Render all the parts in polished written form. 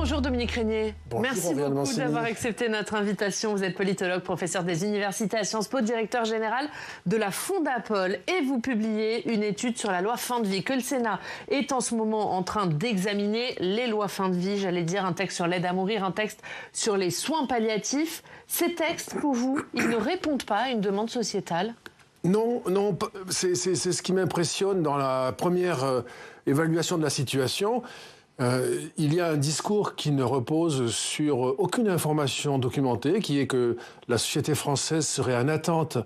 Bonjour Dominique Régnier. Bonjour, merci beaucoup d'avoir accepté notre invitation. Vous êtes politologue, professeur des universités à Sciences Po, directeur général de la Fondapol. Et vous publiez une étude sur la loi fin de vie que le Sénat est en ce moment en train d'examiner. Les lois fin de vie, j'allais dire un texte sur l'aide à mourir, un texte sur les soins palliatifs. Ces textes, pour vous, ils ne répondent pas à une demande sociétale ? Non, c'est ce qui m'impressionne dans la première évaluation de la situation. Il y a un discours qui ne repose sur aucune information documentée, qui est que la société française serait en attente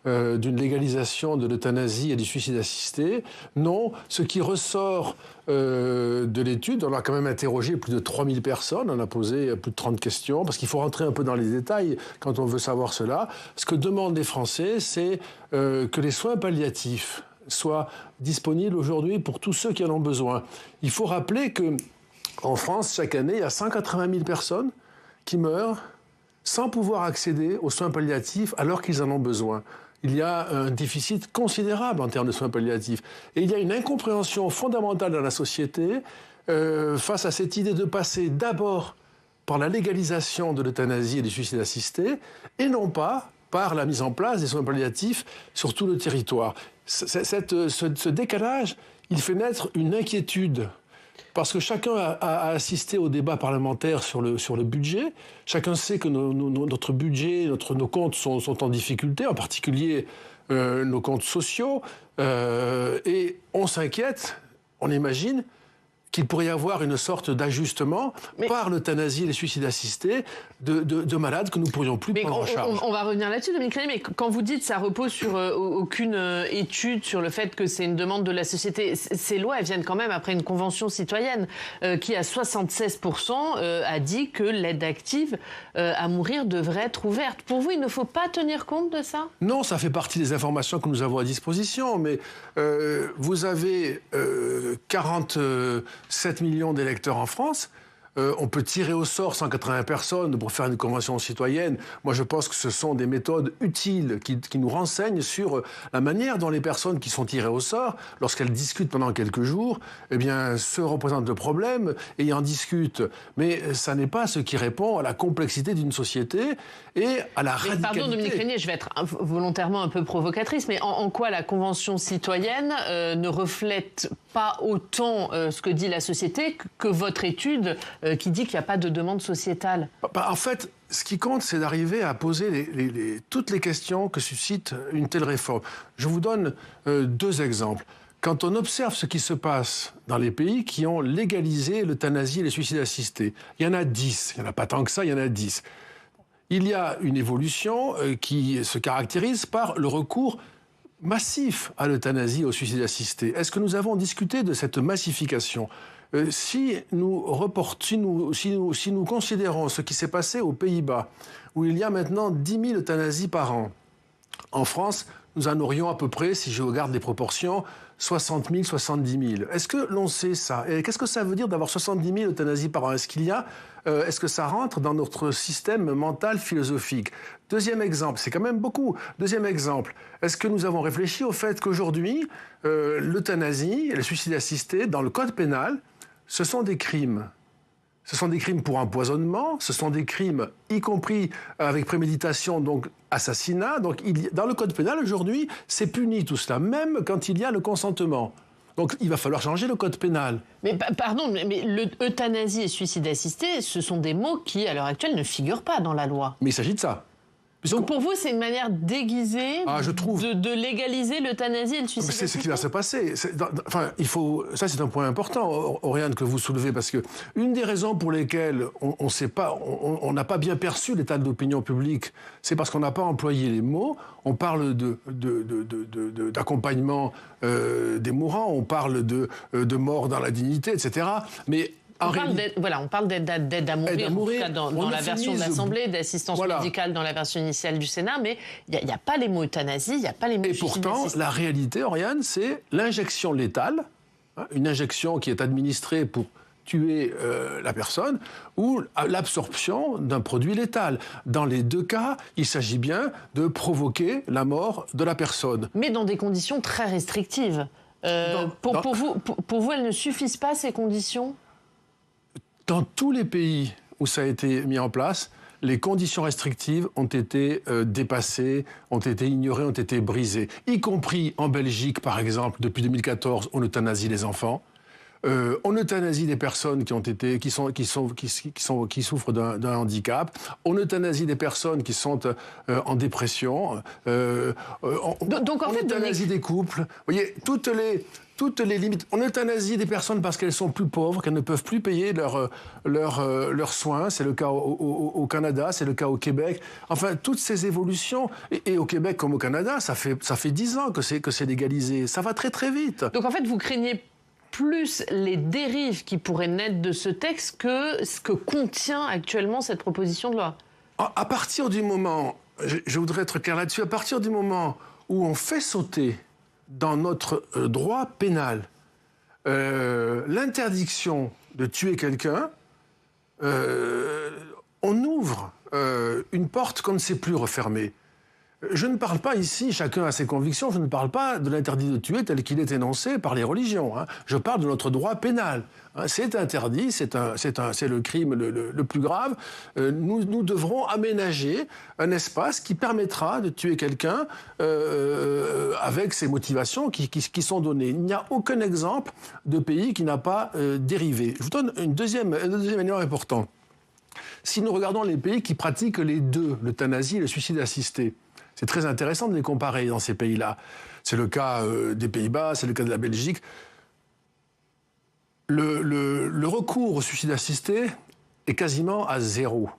d'une légalisation de l'euthanasie et du suicide assisté. Non, ce qui ressort de l'étude, on a quand même interrogé plus de 3000 personnes, on a posé plus de 30 questions, parce qu'il faut rentrer un peu dans les détails quand on veut savoir cela. Ce que demandent les Français, c'est que les soins palliatifs soient disponibles aujourd'hui pour tous ceux qui en ont besoin. Il faut rappeler qu'en France, chaque année, il y a 180 000 personnes qui meurent sans pouvoir accéder aux soins palliatifs alors qu'ils en ont besoin. Il y a un déficit considérable en termes de soins palliatifs. Et il y a une incompréhension fondamentale dans la société face à cette idée de passer d'abord par la légalisation de l'euthanasie et du suicide assisté, et non pas par la mise en place des soins palliatifs sur tout le territoire. Ce décalage, il fait naître une inquiétude. Parce que chacun a assisté au débat parlementaire sur le budget. Chacun sait que notre budget, nos comptes sont en difficulté, en particulier nos comptes sociaux. Et on s'inquiète, on imagine qu'il pourrait y avoir une sorte d'ajustement par l'euthanasie et les suicides assistés de malades que nous ne pourrions plus prendre en charge. On va revenir là-dessus, Dominique Régnier, mais quand vous dites que ça repose sur aucune étude sur le fait que c'est une demande de la société, ces lois, elles viennent quand même après une convention citoyenne qui, à 76%, a dit que l'aide active à mourir devrait être ouverte. Pour vous, il ne faut pas tenir compte de ça ? Non, ça fait partie des informations que nous avons à disposition, mais vous avez 47 millions d'électeurs en France. On peut tirer au sort 180 personnes pour faire une convention citoyenne. Moi, je pense que ce sont des méthodes utiles qui nous renseignent sur la manière dont les personnes qui sont tirées au sort, lorsqu'elles discutent pendant quelques jours, eh bien, se représentent le problème et en discutent. Mais ça n'est pas ce qui répond à la complexité d'une société et à la radicalité. Pardon, Dominique Régnier, je vais être volontairement un peu provocatrice, mais en quoi la convention citoyenne ne reflète pas autant ce que dit la société que votre étude qui dit qu'il n'y a pas de demande sociétale? En fait, ce qui compte, c'est d'arriver à poser toutes les questions que suscite une telle réforme. Je vous donne deux exemples. Quand on observe ce qui se passe dans les pays qui ont légalisé l'euthanasie et les suicides assistés, il y en a 10. Il n'y en a pas tant que ça, il y en a 10. Il y a une évolution qui se caractérise par le recours massif à l'euthanasie et au suicide assisté. Est-ce que nous avons discuté de cette massification ? Si nous considérons ce qui s'est passé aux Pays-Bas, où il y a maintenant 10 000 euthanasies par an, en France, nous en aurions à peu près, si je regarde les proportions, 60 000, 70 000. Est-ce que l'on sait ça? Et qu'est-ce que ça veut dire d'avoir 70 000 euthanasies par an? Est-ce que ça rentre dans notre système mental philosophique? Deuxième exemple, c'est quand même beaucoup. Deuxième exemple, est-ce que nous avons réfléchi au fait qu'aujourd'hui, l'euthanasie et le suicide assisté, dans le code pénal, ce sont des crimes. Ce sont des crimes pour empoisonnement, ce sont des crimes, y compris avec préméditation, donc assassinat. Donc dans le code pénal, aujourd'hui, c'est puni tout cela, même quand il y a le consentement. Donc il va falloir changer le code pénal. Mais pardon, mais l'euthanasie et suicide assisté, ce sont des mots qui, à l'heure actuelle, ne figurent pas dans la loi. Mais il s'agit de ça. Donc pour vous, c'est une manière déguisée je trouve de légaliser l'euthanasie et le suicide assisté. C'est ce qui va se passer. Ça, c'est un point important, Oriane, que vous soulevez, parce que une des raisons pour lesquelles on n'a pas bien perçu l'état de l'opinion publique, c'est parce qu'on n'a pas employé les mots. On parle d'accompagnement des mourants, on parle de mort dans la dignité, etc. Mais on parle d'aide à mourir, en tout cas dans la version de l'Assemblée, d'assistance médicale dans la version initiale du Sénat, mais il n'y a pas les mots euthanasie, il n'y a pas les mots suicide assisté. Et pourtant, la réalité, Oriane, c'est l'injection létale, une injection qui est administrée pour tuer la personne, ou l'absorption d'un produit létal. Dans les deux cas, il s'agit bien de provoquer la mort de la personne. Mais dans des conditions très restrictives. Pour vous, elles ne suffisent pas, ces conditions ? Dans tous les pays où ça a été mis en place, les conditions restrictives ont été dépassées, ont été ignorées, ont été brisées. Y compris en Belgique, par exemple, depuis 2014, on euthanasie les enfants. On euthanasie des personnes qui souffrent d'un handicap. On euthanasie des personnes qui sont en dépression. Donc en fait, euthanasie des couples. Vous voyez, toutes les limites. On euthanasie des personnes parce qu'elles sont plus pauvres, qu'elles ne peuvent plus payer leurs soins. C'est le cas au Canada, c'est le cas au Québec. Enfin, toutes ces évolutions. Et au Québec comme au Canada, ça fait 10 ans que c'est légalisé. Ça va très très vite. Donc en fait, vous craignez plus les dérives qui pourraient naître de ce texte que ce que contient actuellement cette proposition de loi. À partir du moment, je voudrais être clair là-dessus, à partir du moment où on fait sauter dans notre droit pénal l'interdiction de tuer quelqu'un, on ouvre une porte qu'on ne sait plus refermer. Je ne parle pas ici, chacun a ses convictions, je ne parle pas de l'interdit de tuer tel qu'il est énoncé par les religions. Hein. Je parle de notre droit pénal. Hein. C'est interdit, c'est le crime le plus grave. Nous devrons aménager un espace qui permettra de tuer quelqu'un avec ces motivations qui sont données. Il n'y a aucun exemple de pays qui n'a pas dérivé. Je vous donne un deuxième élément important. Si nous regardons les pays qui pratiquent les deux, l'euthanasie et le suicide assisté, c'est très intéressant de les comparer dans ces pays-là. C'est le cas des Pays-Bas, c'est le cas de la Belgique. Le recours au suicide assisté est quasiment à 0.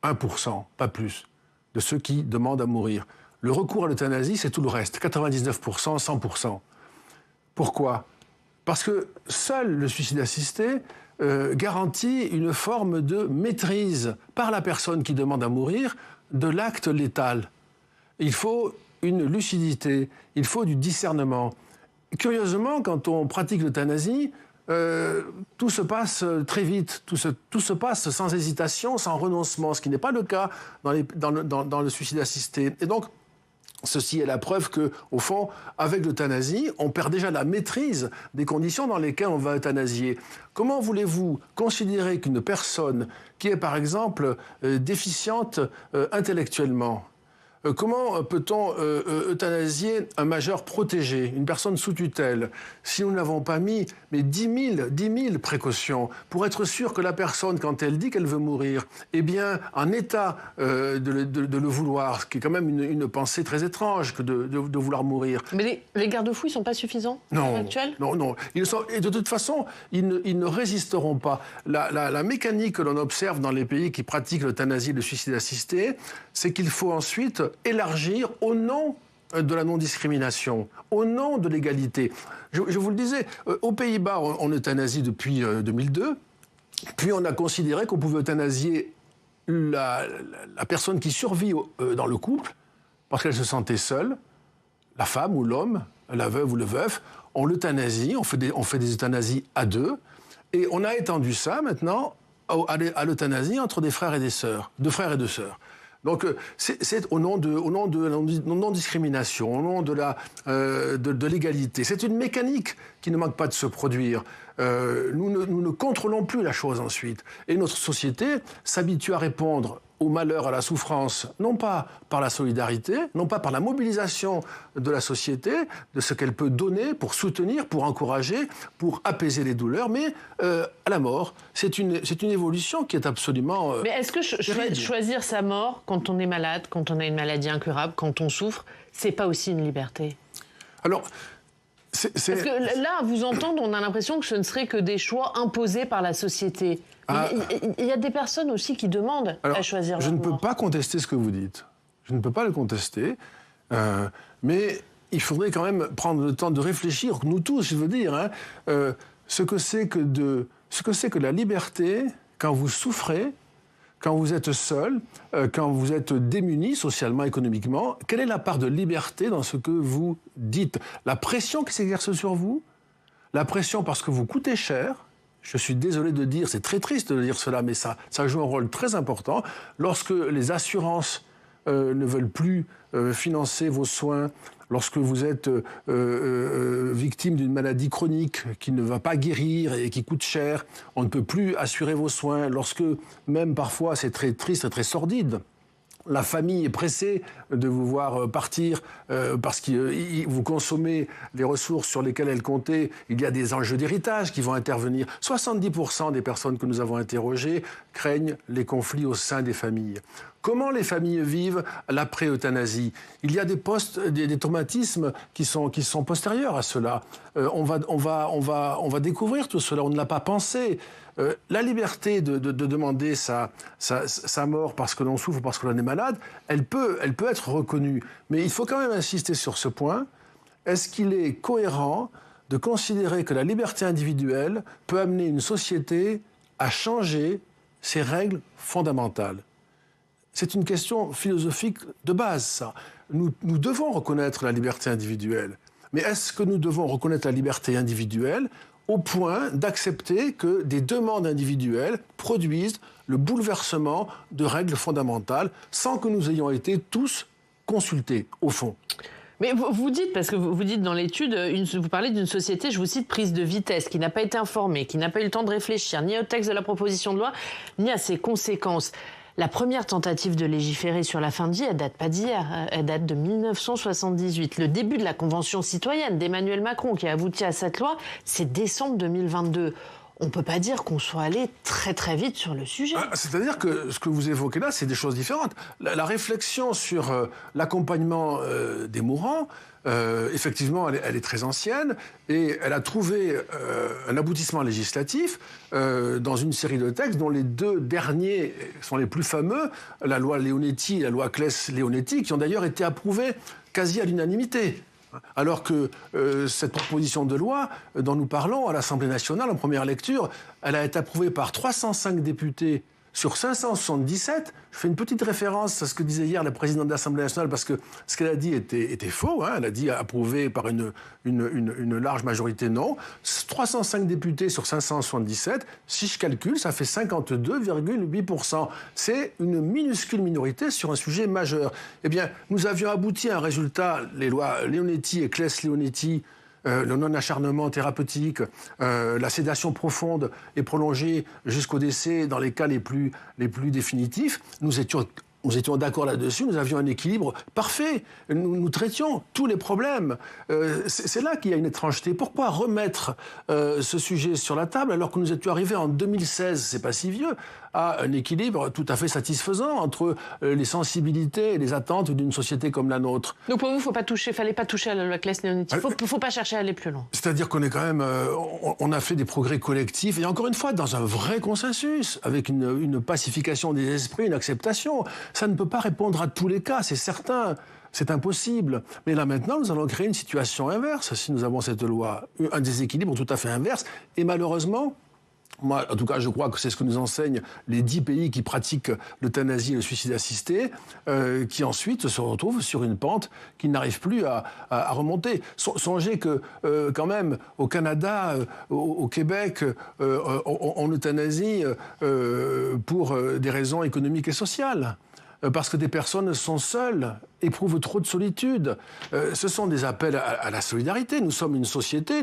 1%, pas plus, de ceux qui demandent à mourir. Le recours à l'euthanasie, c'est tout le reste. 99%, 100%. Pourquoi ? Parce que seul le suicide assisté garantit une forme de maîtrise par la personne qui demande à mourir de l'acte létal. Il faut une lucidité, il faut du discernement. Curieusement, quand on pratique l'euthanasie, tout se passe très vite, tout se passe sans hésitation, sans renoncement, ce qui n'est pas le cas dans le suicide assisté. Et donc, ceci est la preuve qu'au fond, avec l'euthanasie, on perd déjà la maîtrise des conditions dans lesquelles on va euthanasier. Comment voulez-vous considérer qu'une personne qui est, par exemple, déficiente intellectuellement, comment peut-on euthanasier un majeur protégé, une personne sous tutelle, si nous n'avons pas mis 10 000 précautions pour être sûr que la personne, quand elle dit qu'elle veut mourir, est bien en état de le vouloir, ce qui est quand même une pensée très étrange que de vouloir mourir. Mais les garde-fous, ils ne sont pas suffisants à l'heure actuelle ? Non. Et de toute façon, ils ne résisteront pas. La mécanique que l'on observe dans les pays qui pratiquent l'euthanasie et le suicide assisté, c'est qu'il faut ensuite élargir au nom de la non-discrimination, au nom de l'égalité. Je vous le disais, aux Pays-Bas, on euthanasie depuis 2002, puis on a considéré qu'on pouvait euthanasier la personne qui survit dans le couple, parce qu'elle se sentait seule, la femme ou l'homme, la veuve ou le veuf, on l'euthanasie, on fait des euthanasies à deux, et on a étendu ça maintenant à l'euthanasie entre des frères et des sœurs, de frères et de sœurs. Donc c'est au nom de la non-discrimination, au nom de l'égalité. C'est une mécanique qui ne manque pas de se produire. Nous ne contrôlons plus la chose ensuite. Et notre société s'habitue à répondre au malheur, à la souffrance, non pas par la solidarité, non pas par la mobilisation de la société, de ce qu'elle peut donner pour soutenir, pour encourager, pour apaiser les douleurs, mais à la mort. C'est une évolution qui est absolument mais est-ce que choisir sa mort quand on est malade, quand on a une maladie incurable, quand on souffre, c'est pas aussi une liberté ? Alors, parce que là, à vous entendre, on a l'impression que ce ne serait que des choix imposés par la société. Il y a des personnes aussi qui demandent à choisir leur mort. Je ne peux pas contester ce que vous dites. Je ne peux pas le contester. Mais il faudrait quand même prendre le temps de réfléchir, nous tous, je veux dire, ce que c'est que la liberté quand vous souffrez, quand vous êtes seul, quand vous êtes démuni socialement, économiquement. Quelle est la part de liberté dans ce que vous dites ? La pression qui s'exerce sur vous, la pression parce que vous coûtez cher. Je suis désolé de dire, c'est très triste de dire cela, mais ça joue un rôle très important. Lorsque les assurances ne veulent plus financer vos soins, lorsque vous êtes victime d'une maladie chronique qui ne va pas guérir et qui coûte cher, on ne peut plus assurer vos soins, lorsque même parfois c'est très triste et très sordide, la famille est pressée de vous voir partir parce que vous consommez les ressources sur lesquelles elle comptait. Il y a des enjeux d'héritage qui vont intervenir. 70% des personnes que nous avons interrogées craignent les conflits au sein des familles. Comment les familles vivent l'après-euthanasie? Il y a des traumatismes qui sont postérieurs à cela. On va découvrir tout cela, on ne l'a pas pensé. La liberté de demander sa mort parce que l'on souffre, parce que l'on est malade, elle peut être reconnue. Mais il faut quand même insister sur ce point. Est-ce qu'il est cohérent de considérer que la liberté individuelle peut amener une société à changer ses règles fondamentales? C'est une question philosophique de base, ça. Nous devons reconnaître la liberté individuelle. Mais est-ce que nous devons reconnaître la liberté individuelle au point d'accepter que des demandes individuelles produisent le bouleversement de règles fondamentales sans que nous ayons été tous consultés, au fond? Mais vous dites, parce que vous dites dans l'étude, vous parlez d'une société, je vous cite, prise de vitesse, qui n'a pas été informée, qui n'a pas eu le temps de réfléchir, ni au texte de la proposition de loi, ni à ses conséquences. La première tentative de légiférer sur la fin de vie, elle date pas d'hier, elle date de 1978. Le début de la Convention citoyenne d'Emmanuel Macron qui a abouti à cette loi, c'est décembre 2022. On ne peut pas dire qu'on soit allé très très vite sur le sujet. C'est-à-dire que ce que vous évoquez là, c'est des choses différentes. La réflexion sur l'accompagnement des mourants, effectivement, elle est très ancienne et elle a trouvé un aboutissement législatif dans une série de textes dont les deux derniers sont les plus fameux, la loi Leonetti et la loi Claes-Leonetti, qui ont d'ailleurs été approuvés quasi à l'unanimité. Alors que cette proposition de loi dont nous parlons à l'Assemblée nationale en première lecture, elle a été approuvée par 305 députés sur 577. Je fais une petite référence à ce que disait hier la présidente de l'Assemblée nationale parce que ce qu'elle a dit était faux. Elle a dit approuvé par une large majorité non. 305 députés sur 577, si je calcule, ça fait 52,8%. C'est une minuscule minorité sur un sujet majeur. Eh bien, nous avions abouti à un résultat, les lois Leonetti et Claes-Leonetti, le non-acharnement thérapeutique, la sédation profonde et prolongée jusqu'au décès dans les cas les plus définitifs. Nous étions d'accord là-dessus, nous avions un équilibre parfait. Nous traitions tous les problèmes. C'est là qu'il y a une étrangeté. Pourquoi remettre ce sujet sur la table alors que nous étions arrivés en 2016, c'est pas si vieux, à un équilibre tout à fait satisfaisant entre les sensibilités et les attentes d'une société comme la nôtre. Donc pour vous, fallait pas toucher à la loi Claes-Leonetti. Faut pas chercher à aller plus loin. C'est-à-dire qu'on est quand même, on a fait des progrès collectifs et encore une fois dans un vrai consensus, avec une pacification des esprits, une acceptation. Ça ne peut pas répondre à tous les cas, c'est certain. C'est impossible. Mais là, maintenant, nous allons créer une situation inverse si nous avons cette loi. Un déséquilibre tout à fait inverse. Et malheureusement, moi, en tout cas, je crois que c'est ce que nous enseignent les 10 pays qui pratiquent l'euthanasie et le suicide assisté, qui ensuite se retrouvent sur une pente qui n'arrive plus à remonter. Songez que, quand même, au Canada, au Québec, on euthanasie pour des raisons économiques et sociales. Parce que des personnes sont seules, éprouvent trop de solitude. Ce sont des appels à la solidarité. Nous sommes une société,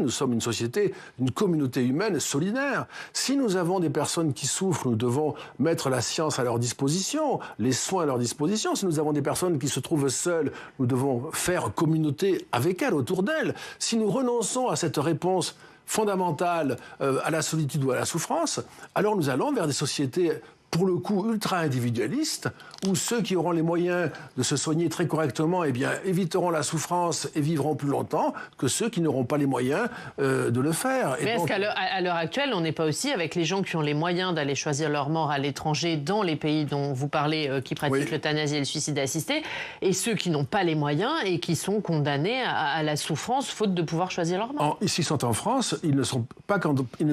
une communauté humaine solidaire. Si nous avons des personnes qui souffrent, nous devons mettre la science à leur disposition, les soins à leur disposition. Si nous avons des personnes qui se trouvent seules, nous devons faire communauté avec elles, autour d'elles. Si nous renonçons à cette réponse fondamentale à la solitude ou à la souffrance, alors nous allons vers des sociétés pour le coup ultra-individualistes, où ceux qui auront les moyens de se soigner très correctement éviteront la souffrance et vivront plus longtemps que ceux qui n'auront pas les moyens de le faire. Mais est-ce qu'à l'heure actuelle, on n'est pas aussi avec les gens qui ont les moyens d'aller choisir leur mort à l'étranger dans les pays dont vous parlez, qui pratiquent l'euthanasie et le suicide assisté, et ceux qui n'ont pas les moyens et qui sont condamnés à la souffrance faute de pouvoir choisir leur mort? S'ils sont en France, ils ne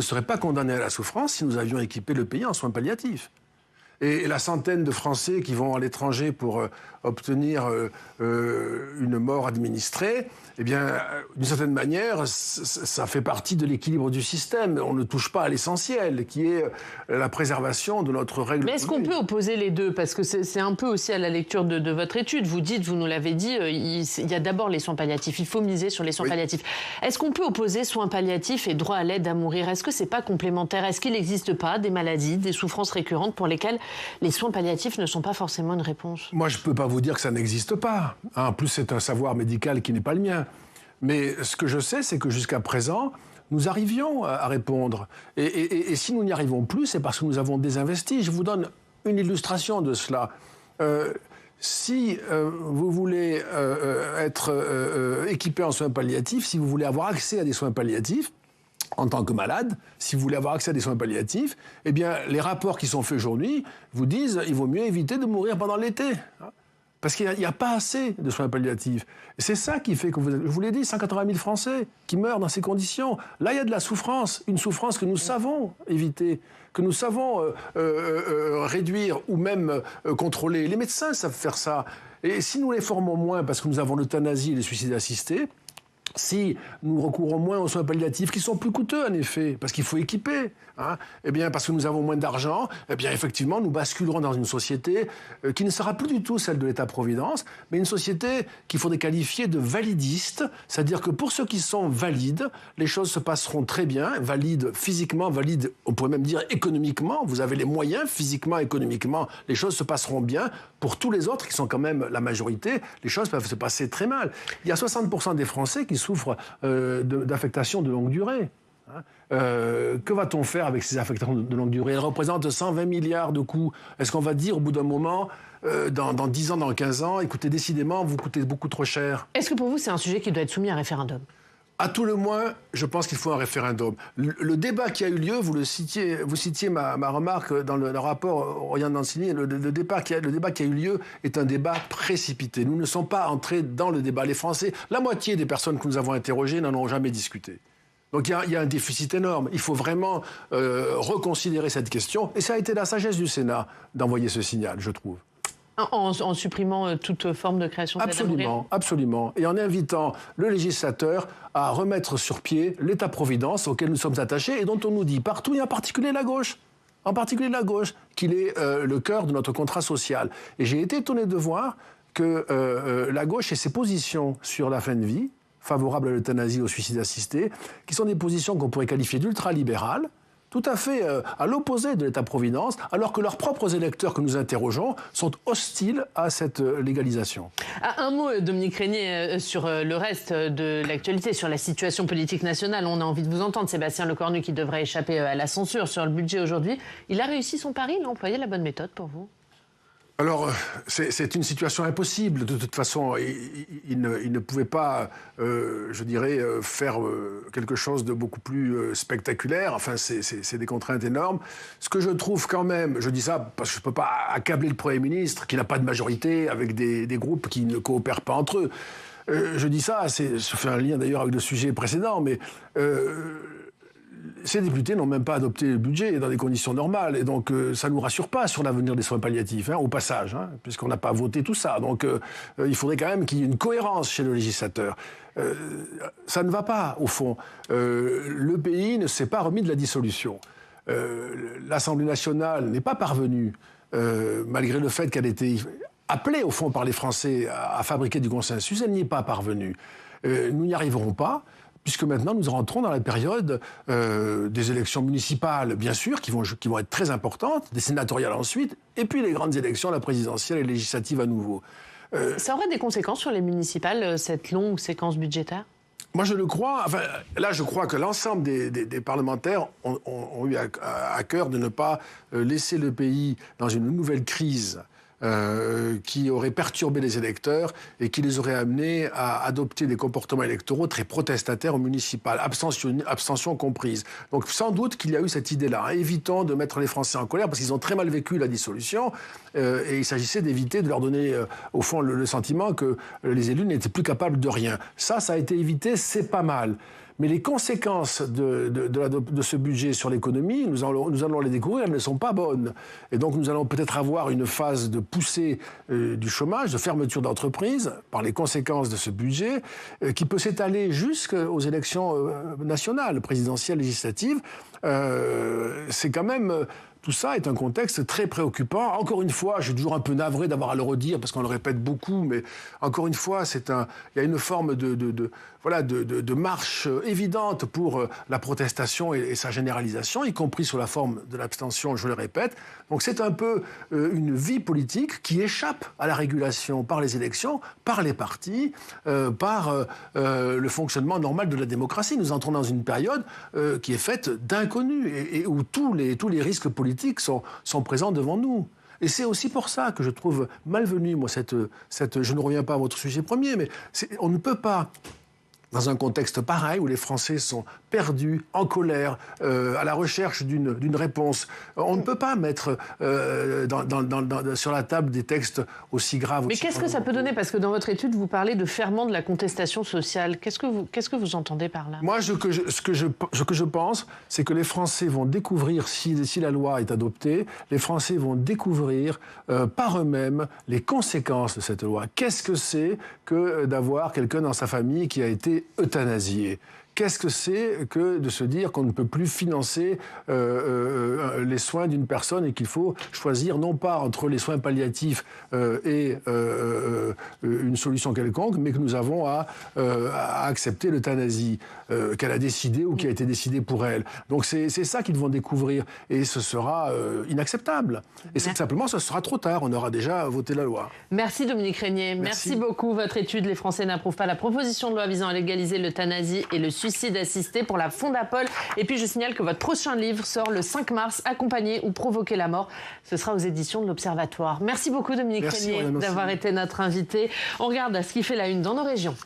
seraient pas condamnés à la souffrance si nous avions équipé le pays en soins palliatifs. Et la centaine de Français qui vont à l'étranger pour obtenir une mort administrée, eh bien, d'une certaine manière, ça fait partie de l'équilibre du système. On ne touche pas à l'essentiel, qui est la préservation de notre règle. Mais est-ce qu'on peut opposer les deux? Parce que c'est un peu aussi à la lecture de votre étude. Vous dites, vous nous l'avez dit, il y a d'abord les soins palliatifs. Il faut miser sur les soins palliatifs. Est-ce qu'on peut opposer soins palliatifs et droit à l'aide à mourir? Est-ce que c'est pas complémentaire? Est-ce qu'il n'existe pas des maladies, des souffrances récurrentes pour lesquelles les soins palliatifs ne sont pas forcément une réponse? Moi, je ne peux pas vous dire que ça n'existe pas. En plus, c'est un savoir médical qui n'est pas le mien. Mais ce que je sais, c'est que jusqu'à présent, nous arrivions à répondre. Et si nous n'y arrivons plus, c'est parce que nous avons désinvesti. Je vous donne une illustration de cela. Si vous voulez être équipé en soins palliatifs, si vous voulez avoir accès à des soins palliatifs, en tant que malade, si vous voulez avoir accès à des soins palliatifs, eh bien, les rapports qui sont faits aujourd'hui vous disent qu'il vaut mieux éviter de mourir pendant l'été. Parce qu'il n'y a pas assez de soins palliatifs. Et c'est ça qui fait que, je vous l'ai dit, 180 000 Français qui meurent dans ces conditions. Là, il y a de la souffrance, une souffrance que nous savons éviter, que nous savons réduire ou même contrôler. Les médecins savent faire ça. Et si nous les formons moins parce que nous avons l'euthanasie et les suicides assistés, si nous recourons moins aux soins palliatifs, qui sont plus coûteux en effet, parce qu'il faut équiper, eh bien, parce que nous avons moins d'argent, eh bien, effectivement, nous basculerons dans une société qui ne sera plus du tout celle de l'État-providence, mais une société qu'il faudrait qualifier de validiste, c'est-à-dire que pour ceux qui sont valides, les choses se passeront très bien, valides physiquement, valides, on pourrait même dire économiquement, vous avez les moyens, physiquement, économiquement, les choses se passeront bien. Pour tous les autres, qui sont quand même la majorité, les choses peuvent se passer très mal. Il y a 60% des Français qui souffrent d'affectations de longue durée. Que va-t-on faire avec ces affectations de longue durée? Elles représentent 120 milliards de coûts. Est-ce qu'on va dire au bout d'un moment, dans 10 ans, dans 15 ans, écoutez, décidément, vous coûtez beaucoup trop cher? Est-ce que pour vous, c'est un sujet qui doit être soumis à un référendum? À tout le moins, je pense qu'il faut un référendum. Le débat qui a eu lieu, vous citiez ma remarque dans le rapport Oriane Danceny, le débat qui a eu lieu est un débat précipité. Nous ne sommes pas entrés dans le débat. Les Français, la moitié des personnes que nous avons interrogées n'en ont jamais discuté. Donc il y a un déficit énorme. Il faut vraiment reconsidérer cette question. Et ça a été la sagesse du Sénat d'envoyer ce signal, je trouve. En supprimant toute forme de création d'aide à mourir. Absolument. Et en invitant le législateur à remettre sur pied l'État-providence auquel nous sommes attachés et dont on nous dit partout, et en particulier la gauche, qu'il est le cœur de notre contrat social. Et j'ai été étonné de voir que la gauche et ses positions sur la fin de vie, favorables à l'euthanasie et au suicide assisté, qui sont des positions qu'on pourrait qualifier d'ultralibérales, tout à fait à l'opposé de l'État-providence, alors que leurs propres électeurs que nous interrogeons sont hostiles à cette légalisation. Un mot, Dominique Régnier, sur le reste de l'actualité, sur la situation politique nationale. On a envie de vous entendre, Sébastien Lecornu, qui devrait échapper à la censure sur le budget aujourd'hui. Il a réussi son pari, il a employé la bonne méthode pour vous? Alors, c'est une situation impossible. De toute façon, il ne pouvait pas, je dirais, faire quelque chose de beaucoup plus spectaculaire. Enfin, c'est des contraintes énormes. Ce que je trouve quand même, je dis ça parce que je ne peux pas accabler le Premier ministre, qui n'a pas de majorité, avec des groupes qui ne coopèrent pas entre eux. Je dis ça, ça fait un lien d'ailleurs avec le sujet précédent, mais... ces députés n'ont même pas adopté le budget dans des conditions normales. Et donc, ça ne nous rassure pas sur l'avenir des soins palliatifs, au passage, puisqu'on n'a pas voté tout ça. Donc, il faudrait quand même qu'il y ait une cohérence chez le législateur. Ça ne va pas, au fond. Le pays ne s'est pas remis de la dissolution. L'Assemblée nationale n'est pas parvenue, malgré le fait qu'elle était appelée, au fond, par les Français à fabriquer du consensus. Elle n'y est pas parvenue. Nous n'y arriverons pas, puisque maintenant nous rentrons dans la période des élections municipales, bien sûr, qui vont être très importantes, des sénatoriales ensuite, et puis les grandes élections, la présidentielle et législative à nouveau. Ça aurait des conséquences sur les municipales, cette longue séquence budgétaire? Moi, je le crois. Enfin, là, je crois que l'ensemble des parlementaires ont eu à cœur de ne pas laisser le pays dans une nouvelle crise qui aurait perturbé les électeurs et qui les aurait amenés à adopter des comportements électoraux très protestataires au municipal, abstention comprise. Donc sans doute qu'il y a eu cette idée-là. Évitons de mettre les Français en colère parce qu'ils ont très mal vécu la dissolution et il s'agissait d'éviter de leur donner au fond le sentiment que les élus n'étaient plus capables de rien. Ça a été évité, c'est pas mal. Mais les conséquences de ce budget sur l'économie, nous allons les découvrir, elles ne sont pas bonnes. Et donc nous allons peut-être avoir une phase de poussée du chômage, de fermeture d'entreprises, par les conséquences de ce budget, qui peut s'étaler jusqu'aux élections nationales, présidentielles, législatives. C'est quand même... Tout ça est un contexte très préoccupant. Encore une fois, je suis toujours un peu navré d'avoir à le redire parce qu'on le répète beaucoup, mais encore une fois, il y a une forme de marche évidente pour la protestation et sa généralisation, y compris sous la forme de l'abstention, je le répète. Donc c'est un peu une vie politique qui échappe à la régulation par les élections, par les partis, par le fonctionnement normal de la démocratie. Nous entrons dans une période qui est faite d'inconnus et où tous les risques politiques sont présents devant nous. Et c'est aussi pour ça que je trouve malvenue, moi, je ne reviens pas à votre sujet premier, mais on ne peut pas, dans un contexte pareil où les Français sont perdus, en colère, à la recherche d'une réponse, on ne peut pas mettre sur la table des textes aussi graves. Mais qu'est-ce que ça peut donner? Parce que dans votre étude, vous parlez de ferment de la contestation sociale. Qu'est-ce que vous entendez par là? Moi, ce que je pense, c'est que les Français vont découvrir, si la loi est adoptée, les Français vont découvrir par eux-mêmes les conséquences de cette loi. Qu'est-ce que c'est que d'avoir quelqu'un dans sa famille qui a été euthanasié? Qu'est-ce que c'est que de se dire qu'on ne peut plus financer les soins d'une personne et qu'il faut choisir non pas entre les soins palliatifs et une solution quelconque, mais que nous avons à accepter l'euthanasie qu'elle a décidée ou qui a été décidée pour elle. Donc c'est ça qu'ils vont découvrir et ce sera inacceptable. Et c'est simplement, ce sera trop tard, on aura déjà voté la loi. Merci Dominique Régnier, merci beaucoup. Votre étude, les Français n'approuvent pas la proposition de loi visant à légaliser l'euthanasie et le suicide assisté pour la Fondapol. Et puis je signale que votre prochain livre sort le 5 mars, Accompagner ou provoquer la mort. Ce sera aux éditions de l'Observatoire. Merci beaucoup Dominique Régnier d'avoir été notre invité. On regarde ce qui fait la une dans nos régions.